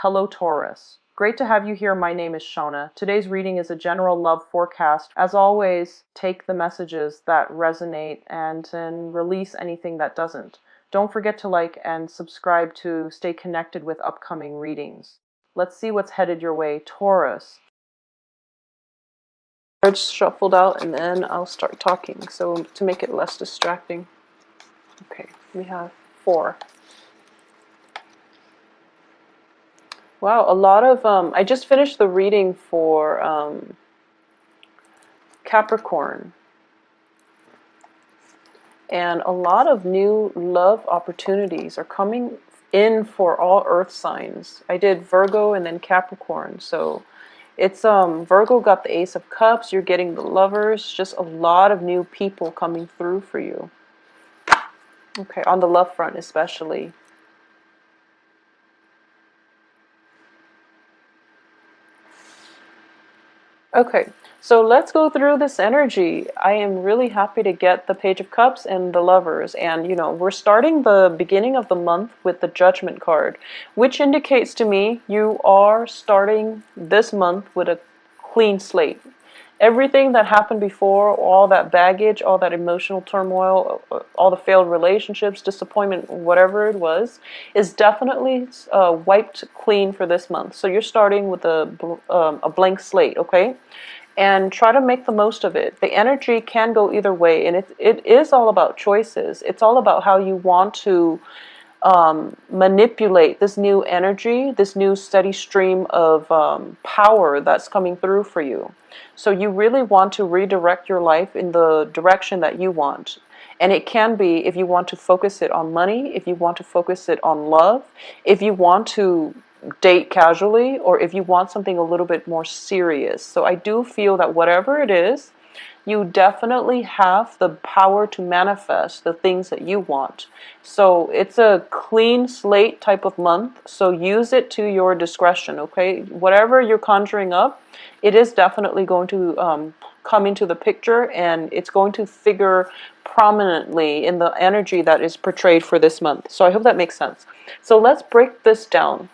Hello Taurus. Great to have you here. My name is Shona. Today's reading is a general love forecast. As always, take the messages that resonate and then release anything that doesn't. Don't forget to like and subscribe to stay connected with upcoming readings. Let's see what's headed your way, Taurus. Cards shuffled out and then I'll start talking, so to make it less distracting. Okay, we have 4. Wow, a lot of, I just finished the reading for Capricorn. And a lot of new love opportunities are coming in for all earth signs. I did Virgo and then Capricorn. So it's, Virgo got the Ace of Cups, you're getting the Lovers, just a lot of new people coming through for you. Okay, on the love front especially. Okay, so let's go through this energy. I am really happy to get the Page of Cups and the Lovers. And, you know, we're starting the beginning of the month with the Judgment card, which indicates to me you are starting this month with a clean slate. Everything that happened before, all that baggage, all that emotional turmoil, all the failed relationships, disappointment, whatever it was, is definitely wiped clean for this month. So you're starting with a blank slate, okay? And try to make the most of it. The energy can go either way, and it is all about choices. It's all about how you want to manipulate this new energy, this new steady stream of power that's coming through for you. So you really want to redirect your life in the direction that you want. And it can be if you want to focus it on money, if you want to focus it on love, if you want to date casually, or if you want something a little bit more serious. So I do feel that whatever it is, you definitely have the power to manifest the things that you want. So it's a clean slate type of month, so use it to your discretion, okay? Whatever you're conjuring up, it is definitely going to come into the picture, and it's going to figure prominently in the energy that is portrayed for this month. So I hope that makes sense. So let's break this down.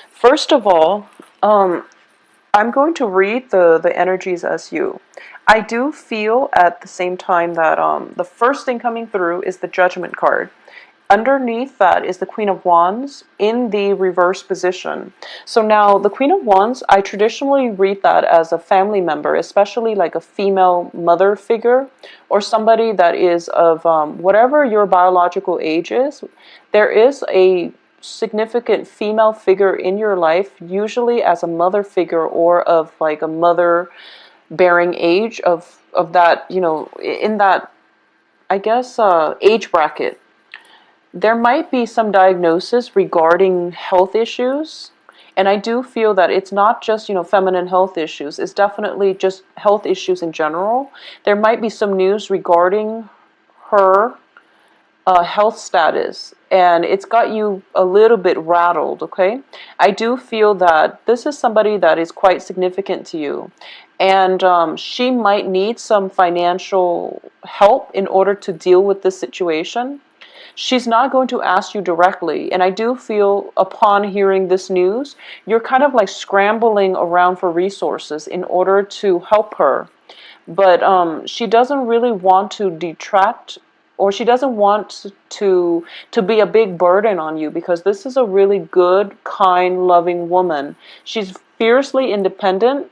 First of all, I'm going to read the energies as you. I do feel at the same time that the first thing coming through is the Judgment card. Underneath that is the Queen of Wands in the reverse position. So now the Queen of Wands, I traditionally read that as a family member, especially like a female mother figure or somebody that is of whatever your biological age is. There is a significant female figure in your life, usually as a mother figure or of like a mother bearing age of that, you know, in that, I guess, age bracket. There might be some diagnosis regarding health issues, and I do feel that it's not just, you know, feminine health issues, it's definitely just health issues in general. There might be some news regarding her health status, and it's got you a little bit rattled, okay? I do feel that this is somebody that is quite significant to you, and she might need some financial help in order to deal with this situation. She's not going to ask you directly, and I do feel upon hearing this news, you're kind of like scrambling around for resources in order to help her. But she doesn't really want to detract, or she doesn't want to be a big burden on you, because this is a really good, kind, loving woman. She's fiercely independent.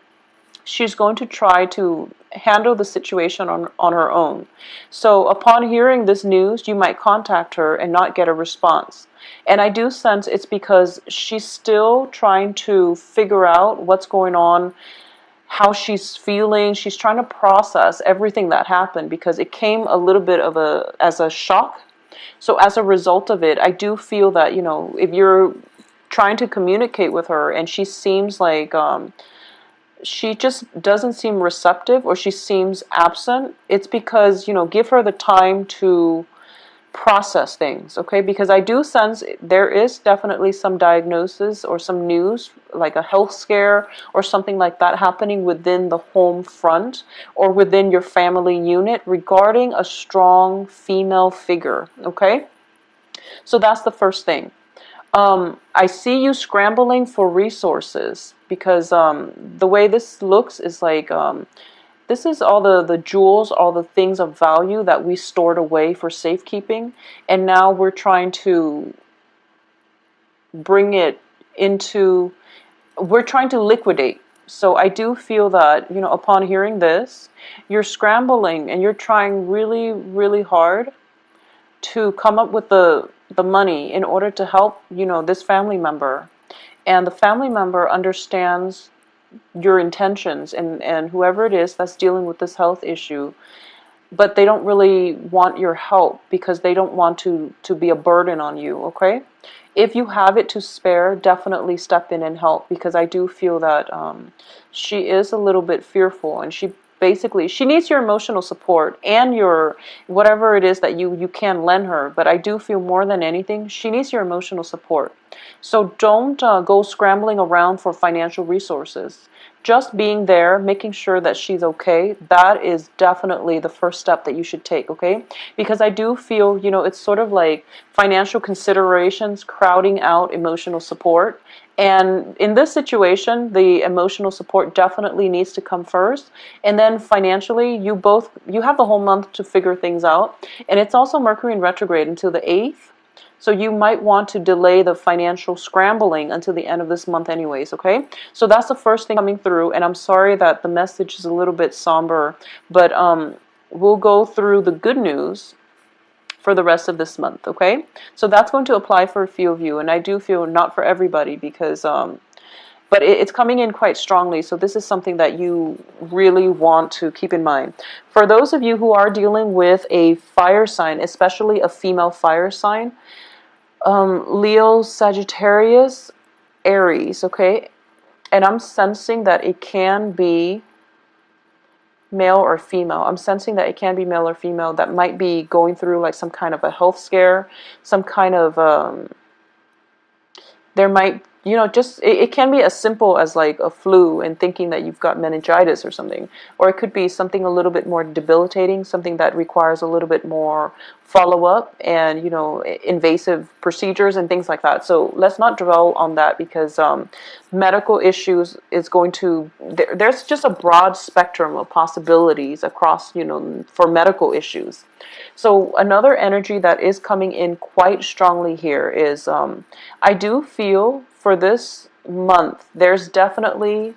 She's going to try to handle the situation on her own. So upon hearing this news, you might contact her and not get a response. And I do sense it's because she's still trying to figure out what's going on, how she's feeling. She's trying to process everything that happened, because it came a little bit of as a shock. So as a result of it, I do feel that, you know, if you're trying to communicate with her and she seems like she just doesn't seem receptive, or she seems absent, it's because, you know, give her the time to process things, okay? Because I do sense there is definitely some diagnosis or some news, like a health scare or something like that happening within the home front or within your family unit regarding a strong female figure, okay? So that's the first thing. I see you scrambling for resources because the way this looks is like this is all the jewels, all the things of value that we stored away for safekeeping, and now we're trying to bring it into, we're trying to liquidate. So I do feel that, upon hearing this, you're scrambling and you're trying really, really hard to come up with the money in order to help, this family member. And the family member understands your intentions, and whoever it is that's dealing with this health issue, but they don't really want your help because they don't want to be a burden on you, okay? If you have it to spare, definitely step in and help, because I do feel that she is a little bit fearful, and she needs your emotional support and your whatever it is that you can lend her. But I do feel more than anything, she needs your emotional support. So don't go scrambling around for financial resources. Just being there, making sure that she's okay, that is definitely the first step that you should take, okay? Because I do feel, it's sort of like financial considerations crowding out emotional support. And in this situation, the emotional support definitely needs to come first. And then financially, you have the whole month to figure things out. And it's also Mercury in retrograde until the 8th. So you might want to delay the financial scrambling until the end of this month anyways, okay? So that's the first thing coming through, and I'm sorry that the message is a little bit somber, but we'll go through the good news for the rest of this month, okay? So that's going to apply for a few of you, and I do feel not for everybody because, but it's coming in quite strongly, so this is something that you really want to keep in mind. For those of you who are dealing with a fire sign, especially a female fire sign, Leo, Sagittarius, Aries, okay? And I'm sensing that it can be male or female. I'm sensing that it can be male or female that might be going through like some kind of a health scare, some kind of there might, just it can be as simple as like a flu and thinking that you've got meningitis or something, or it could be something a little bit more debilitating, something that requires a little bit more follow-up and invasive procedures and things like that. So let's not dwell on that, because medical issues is going to there's just a broad spectrum of possibilities across for medical issues. So another energy that is coming in quite strongly here is I do feel for this month there's definitely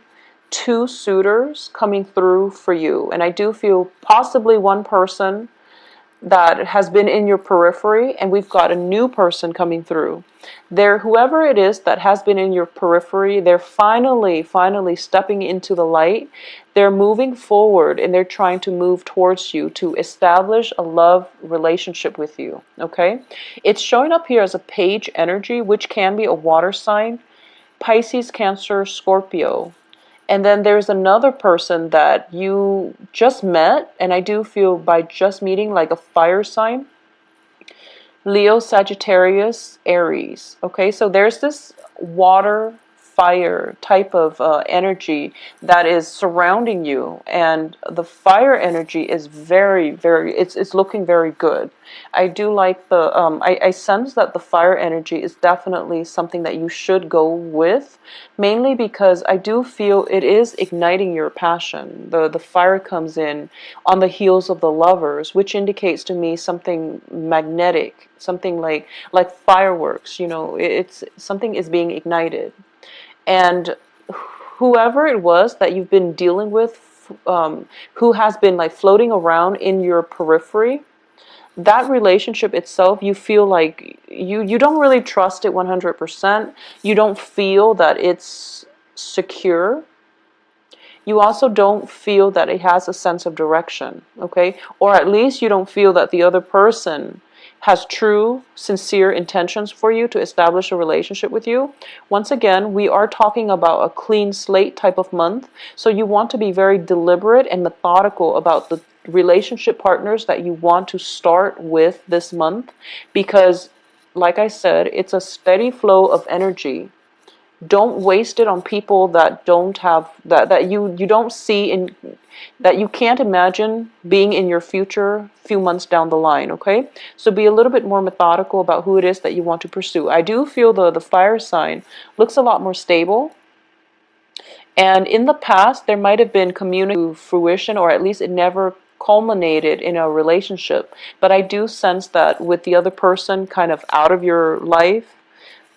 two suitors coming through for you, and I do feel possibly one person that has been in your periphery, and we've got a new person coming through. Whoever it is that has been in your periphery, they're finally stepping into the light. They're moving forward, and they're trying to move towards you to establish a love relationship with you, okay? It's showing up here as a page energy, which can be a water sign, Pisces, Cancer, Scorpio. And then there's another person that you just met, and I do feel by just meeting, like a fire sign, Leo, Sagittarius, Aries. Okay, so there's this water, fire type of energy that is surrounding you, and the fire energy is it's looking very good. I do like the I sense that the fire energy is definitely something that you should go with, mainly because I do feel it is igniting your passion. The fire comes in on the heels of the lovers, which indicates to me something magnetic, something like fireworks. It's something is being ignited. And whoever it was that you've been dealing with, who has been like floating around in your periphery, that relationship itself, you feel like you don't really trust it 100%. You don't feel that it's secure. You also don't feel that it has a sense of direction, okay? Or at least you don't feel that the other person has true, sincere intentions for you to establish a relationship with you. Once again, we are talking about a clean slate type of month, so you want to be very deliberate and methodical about the relationship partners that you want to start with this month, because, like I said, it's a steady flow of energy. Don't waste it on people that don't have that you don't see in, that you can't imagine being in your future few months down the line. Okay, so be a little bit more methodical about who it is that you want to pursue. I do feel the fire sign looks a lot more stable, and in the past there might have been community to fruition, or at least it never culminated in a relationship. But I do sense that with the other person kind of out of your life,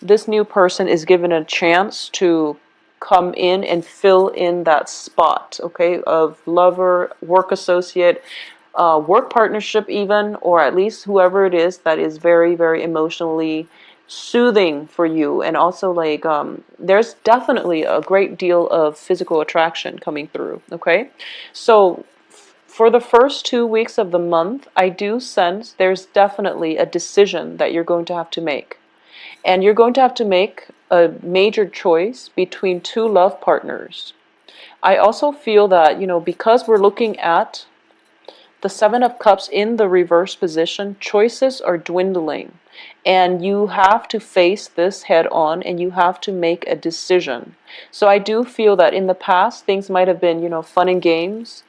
this new person is given a chance to come in and fill in that spot, okay, of lover, work associate, work partnership even, or at least whoever it is that is very, very emotionally soothing for you. And also like there's definitely a great deal of physical attraction coming through, okay? So for the first 2 weeks of the month, I do sense there's definitely a decision that you're going to have to make. And you're going to have to make a major choice between two love partners. I also feel that, because we're looking at the Seven of Cups in the reverse position, choices are dwindling. And you have to face this head on, and you have to make a decision. So I do feel that in the past, things might have been, fun and games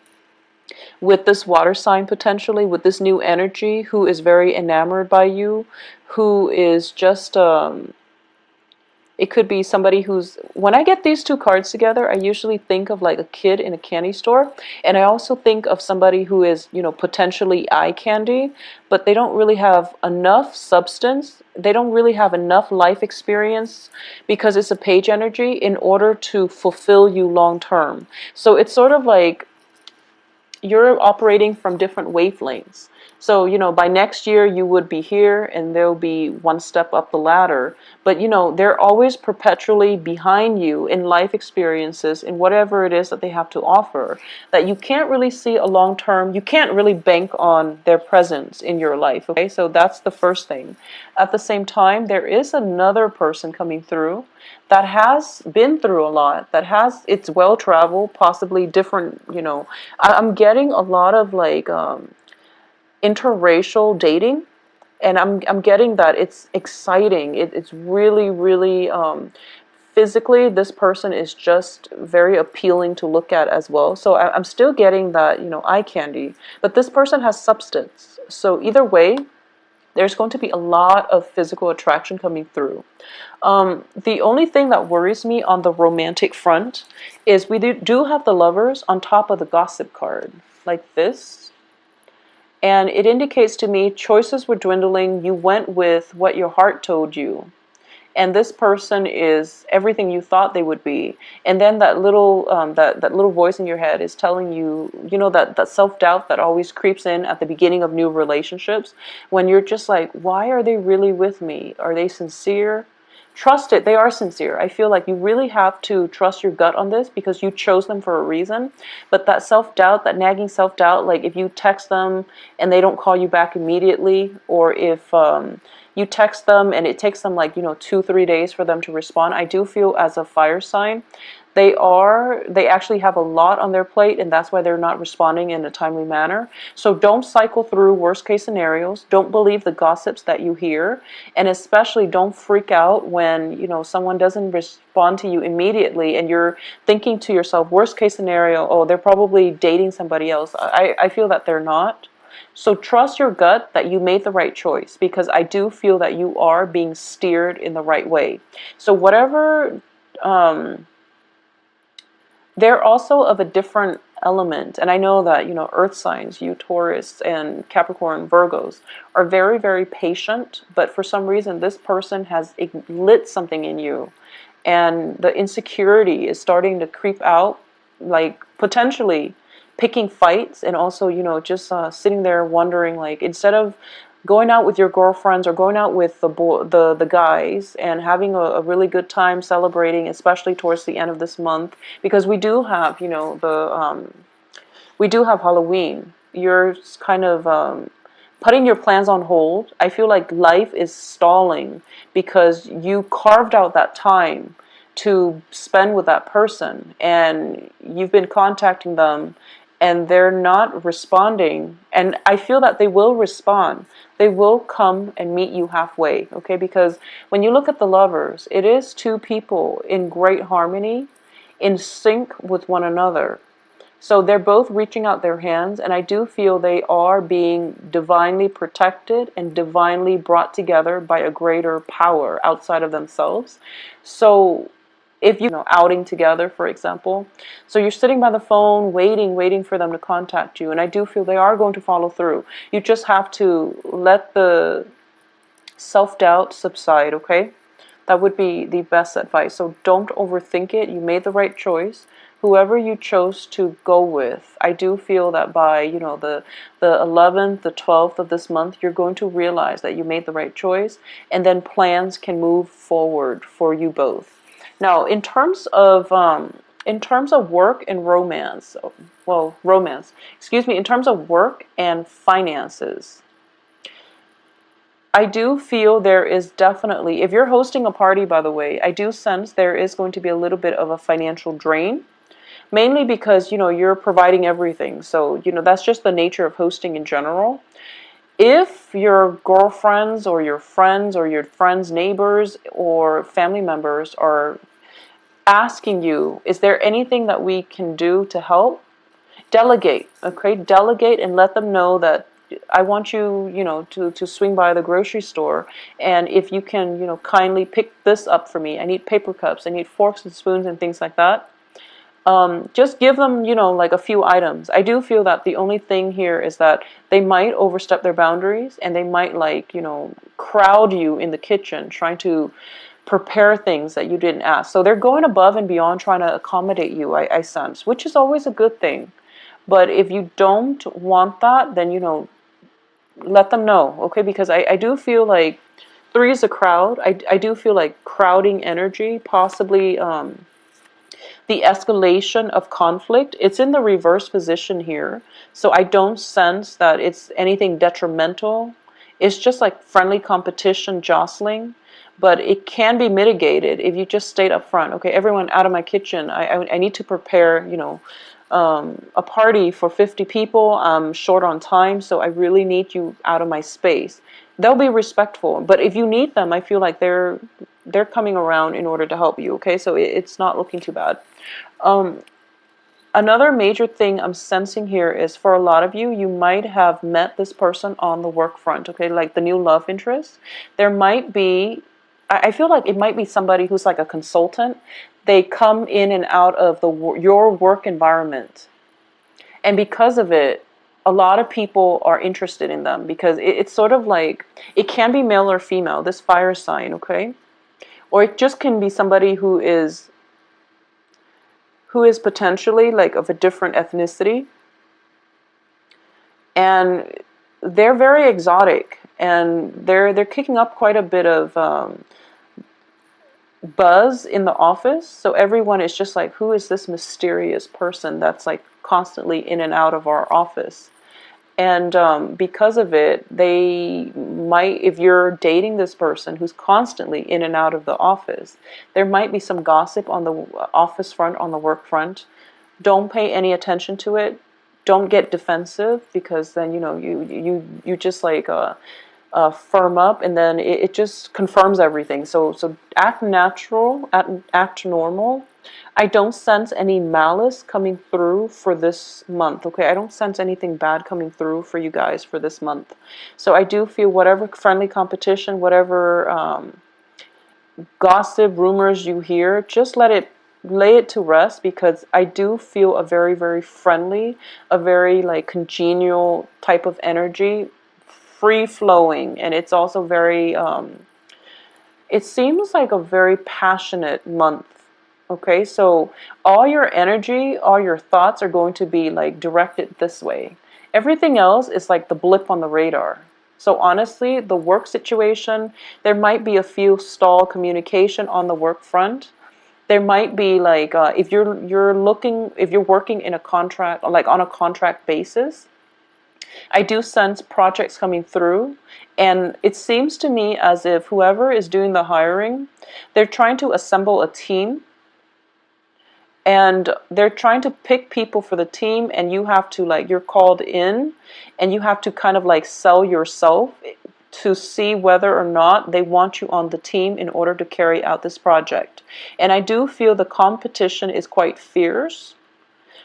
with this water sign, potentially with this new energy who is very enamored by you, who is just it could be somebody who's, when I get these two cards together, I usually think of like a kid in a candy store, and I also think of somebody who is, potentially eye candy, but they don't really have enough substance, they don't really have enough life experience, because it's a page energy, in order to fulfill you long term. So it's sort of like you're operating from different wavelengths. So, by next year you would be here and they'll be one step up the ladder. But, they're always perpetually behind you in life experiences, in whatever it is that they have to offer, that you can't really see a long term, you can't really bank on their presence in your life. Okay, so that's the first thing. At the same time, there is another person coming through that has been through a lot, that has, it's well traveled, possibly different, I'm getting a lot of like interracial dating, and I'm getting that it's exciting. It's really, really physically, this person is just very appealing to look at as well. So I'm still getting that, eye candy, but this person has substance. So either way, there's going to be a lot of physical attraction coming through. The only thing that worries me on the romantic front is we do have the Lovers on top of the Gossip card, like this. And it indicates to me choices were dwindling. You went with what your heart told you. And this person is everything you thought they would be. And then that little that little voice in your head is telling you, that self-doubt that always creeps in at the beginning of new relationships, when you're just like, why are they really with me? Are they sincere? Trust it, they are sincere. I feel like you really have to trust your gut on this, because you chose them for a reason. But that self-doubt, that nagging self-doubt, like if you text them and they don't call you back immediately, or if you text them and it takes them like 2-3 days for them to respond, I do feel as a fire sign they actually have a lot on their plate, and that's why they're not responding in a timely manner. So don't cycle through worst case scenarios. Don't believe the gossips that you hear, and especially don't freak out when someone doesn't respond to you immediately and you're thinking to yourself, worst case scenario, oh, they're probably dating somebody else. I feel that they're not. So trust your gut that you made the right choice, because I do feel that you are being steered in the right way. So whatever they're also of a different element. And I know that, earth signs, you Taurus and Capricorn, Virgos, are very, very patient. But for some reason, this person has lit something in you. And the insecurity is starting to creep out, like potentially picking fights. And also, just sitting there wondering, like, instead of going out with your girlfriends or going out with the guys and having a really good time celebrating, especially towards the end of this month, because we do have, we do have Halloween. You're kind of putting your plans on hold. I feel like life is stalling because you carved out that time to spend with that person, and you've been contacting them and they're not responding, and I feel that they will respond. They will come and meet you halfway, okay? Because when you look at the Lovers, it is two people in great harmony, in sync with one another. So they're both reaching out their hands, and I do feel they are being divinely protected and divinely brought together by a greater power outside of themselves. So if you know, outing together, for example, so you're sitting by the phone waiting for them to contact you, and I do feel they are going to follow through. You just have to let the self-doubt subside, okay? That would be the best advice. So don't overthink it. You made the right choice. Whoever you chose to go with, I do feel that by, you know, the 11th, the 12th of this month, you're going to realize that you made the right choice, and then plans can move forward for you both. Now, in terms of work and romance, well, romance, excuse me, in terms of work and finances, I do feel there is definitely, if you're hosting a party, by the way, I do sense there is going to be a little bit of a financial drain, mainly because, you know, you're providing everything. So, you know, that's just the nature of hosting in general. If your girlfriends or your friends' neighbors or family members are asking you, is there anything that we can do to help? Delegate, okay? Delegate and let them know that I want you, you know, to swing by the grocery store, and if you can, you know, kindly pick this up for me. I need paper cups, I need forks and spoons and things like that. Just give them, you know, like a few items. I do feel that the only thing here is that they might overstep their boundaries, and they might, like, you know, crowd you in the kitchen trying to prepare things that you didn't ask. So they're going above and beyond trying to accommodate you, I sense, which is always a good thing. But if you don't want that, then, you know, let them know, okay? Because I do feel like three is a crowd. I do feel like crowding energy, possibly the escalation of conflict. It's in the reverse position here. So I don't sense that it's anything detrimental. It's just like friendly competition, jostling. But it can be mitigated if you just stayed up front. Okay, everyone out of my kitchen. I need to prepare, you know, a party for 50 people. I'm short on time, so I really need you out of my space. They'll be respectful, but if you need them, I feel like they're coming around in order to help you. Okay, so it's not looking too bad. Another major thing I'm sensing here is, for a lot of you, you might have met this person on the work front. Okay, like the new love interest. There might be, I feel like it might be somebody who's like a consultant. They come in and out of your work environment, and because of it, a lot of people are interested in them, because it's sort of like, it can be male or female, this fire sign, okay? Or it just can be somebody who is potentially like of a different ethnicity, and they're very exotic, and they're kicking up quite a bit of buzz in the office. So everyone is just like, who is this mysterious person that's like constantly in and out of our office? And because of it, they might, if you're dating this person who's constantly in and out of the office, there might be some gossip on the office front, on the work front. Don't pay any attention to it. Don't get defensive, because then, you know, you just like firm up, and then it just confirms everything. So act natural, act normal. I don't sense any malice coming through for this month, okay? I don't sense anything bad coming through for you guys for this month. So I do feel whatever friendly competition, whatever gossip, rumors you hear, just lay it to rest, because I do feel a very, very friendly, a very like congenial type of energy, free flowing, and it's also very, it seems like a very passionate month. Okay, so all your energy, all your thoughts are going to be like directed this way. Everything else is like the blip on the radar. So honestly, the work situation, there might be a few stall communication on the work front. There might be like, if you're working in a contract, like on a contract basis, I do sense projects coming through, and it seems to me as if whoever is doing the hiring, they're trying to assemble a team, and they're trying to pick people for the team, and you have to, like, you're called in and you have to kind of like sell yourself to see whether or not they want you on the team in order to carry out this project. And I do feel the competition is quite fierce.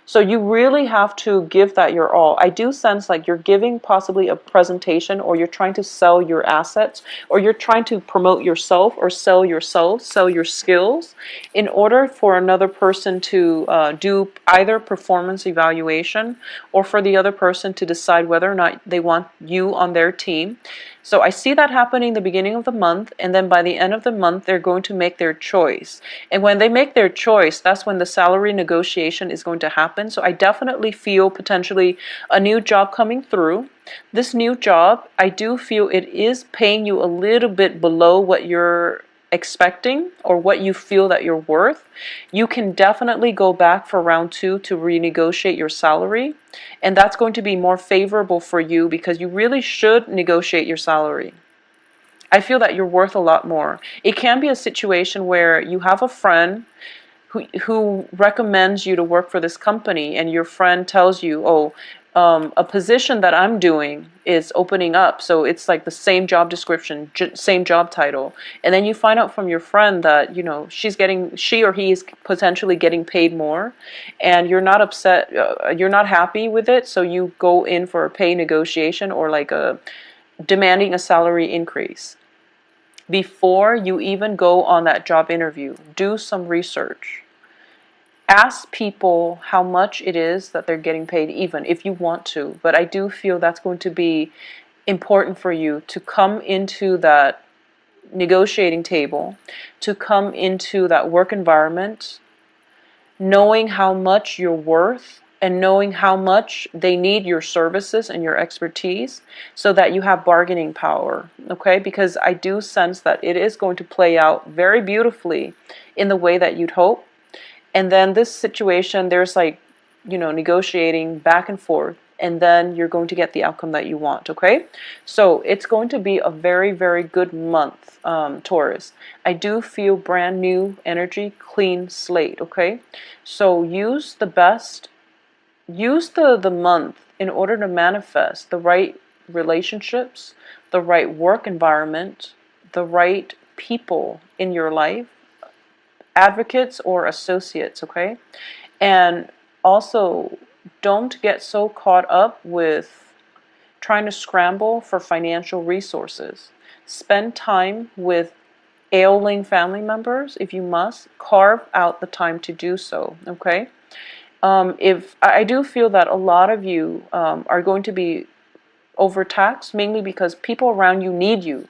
So you really have to give that your all. I do sense like you're giving possibly a presentation, or you're trying to sell your assets, or you're trying to promote yourself or sell yourself, sell your skills in order for another person to do either performance evaluation, or for the other person to decide whether or not they want you on their team. So I see that happening the beginning of the month, and then by the end of the month, they're going to make their choice. And when they make their choice, that's when the salary negotiation is going to happen. So I definitely feel potentially a new job coming through. This new job, I do feel it is paying you a little bit below what you're expecting or what you feel that you're worth. You can definitely go back for round 2 to renegotiate your salary, and that's going to be more favorable for you because you really should negotiate your salary. I feel that you're worth a lot more. It can be a situation where you have a friend who recommends you to work for this company, and your friend tells you, oh, a position that I'm doing is opening up, so it's like the same job description, same job title, and then you find out from your friend that, you know, she or he is potentially getting paid more, and you're not upset, you're not happy with it, so you go in for a pay negotiation, or like a demanding a salary increase. Before you even go on that job interview, do some research. Ask people how much it is that they're getting paid, even if you want to. But I do feel that's going to be important for you to come into that negotiating table, to come into that work environment, knowing how much you're worth and knowing how much they need your services and your expertise, so that you have bargaining power, okay? Because I do sense that it is going to play out very beautifully in the way that you'd hope. And then this situation, there's like, you know, negotiating back and forth, and then you're going to get the outcome that you want, okay? So it's going to be a very, very good month, Taurus. I do feel brand new energy, clean slate, okay? So use the month in order to manifest the right relationships, the right work environment, the right people in your life, advocates or associates, okay? And also, don't get so caught up with trying to scramble for financial resources. Spend time with ailing family members if you must. Carve out the time to do so, okay? If I do feel that a lot of you are going to be overtaxed, mainly because people around you need you.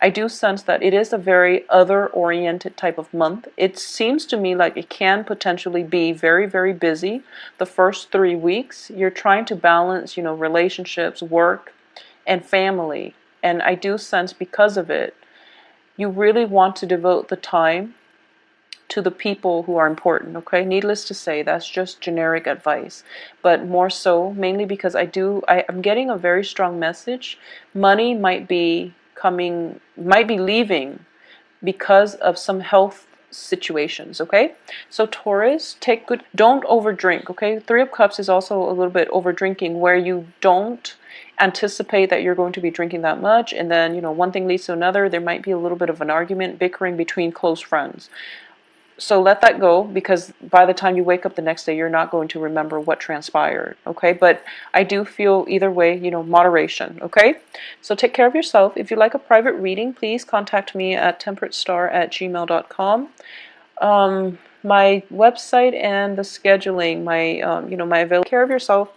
I do sense that it is a very other-oriented type of month. It seems to me like it can potentially be very, very busy the first 3 weeks. You're trying to balance, you know, relationships, work, and family. And I do sense because of it, you really want to devote the time to the people who are important, okay? Needless to say, that's just generic advice. But more so, mainly because I'm getting a very strong message. Money might be leaving because of some health situations, okay? So Taurus, don't overdrink, okay? 3 of Cups is also a little bit over drinking, where you don't anticipate that you're going to be drinking that much, and then, you know, one thing leads to another. There might be a little bit of an argument, bickering between close friends. So let that go, because by the time you wake up the next day, you're not going to remember what transpired, okay? But I do feel either way, you know, moderation, okay? So take care of yourself. If you'd like a private reading, please contact me at temperatestar@gmail.com. My website and the scheduling, my availability. Take care of yourself.